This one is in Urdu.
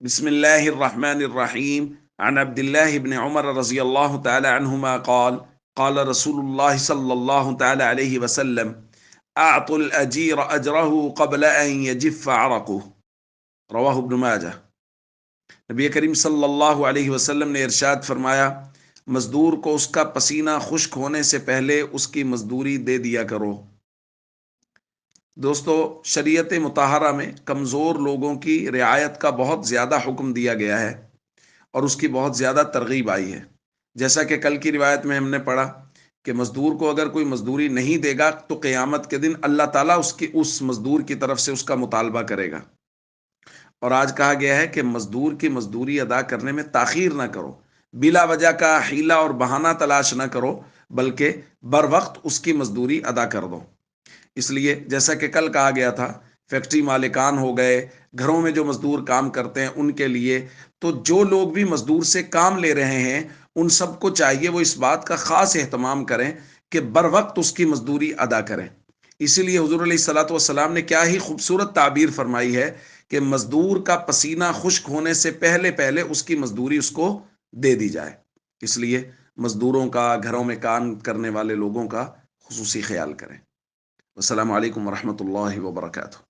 بسم الله الرحمن الرحيم عن عبد الله بن عمر رضي الله تعالى عنهما قال قال رسول الله صلى الله تعالى عليه وسلم أعطوا الأجير أجره قبل أن يجف عرقه رواہ ابن ماجہ۔ نبی کریم صلی اللہ علیہ وسلم نے ارشاد فرمایا، مزدور کو اس کا پسینہ خشک ہونے سے پہلے اس کی مزدوری دے دیا کرو۔ دوستو، شریعت مطہرہ میں کمزور لوگوں کی رعایت کا بہت زیادہ حکم دیا گیا ہے اور اس کی بہت زیادہ ترغیب آئی ہے۔ جیسا کہ کل کی روایت میں ہم نے پڑھا کہ مزدور کو اگر کوئی مزدوری نہیں دے گا تو قیامت کے دن اللہ تعالیٰ اس مزدور کی طرف سے اس کا مطالبہ کرے گا۔ اور آج کہا گیا ہے کہ مزدور کی مزدوری ادا کرنے میں تاخیر نہ کرو، بلا وجہ کا حیلہ اور بہانہ تلاش نہ کرو، بلکہ بر وقت اس کی مزدوری ادا کر دو۔ اس لیے جیسا کہ کل کہا گیا تھا، فیکٹری مالکان ہو گئے، گھروں میں جو مزدور کام کرتے ہیں ان کے لیے، تو جو لوگ بھی مزدور سے کام لے رہے ہیں ان سب کو چاہیے وہ اس بات کا خاص اہتمام کریں کہ بر وقت اس کی مزدوری ادا کریں۔ اسی لیے حضور علیہ الصلوۃ والسلام نے کیا ہی خوبصورت تعبیر فرمائی ہے کہ مزدور کا پسینہ خشک ہونے سے پہلے پہلے اس کی مزدوری اس کو دے دی جائے۔ اس لیے مزدوروں کا، گھروں میں کام کرنے والے لوگوں کا خصوصی خیال کریں۔ السلام علیکم ورحمۃ اللہ وبرکاتہ۔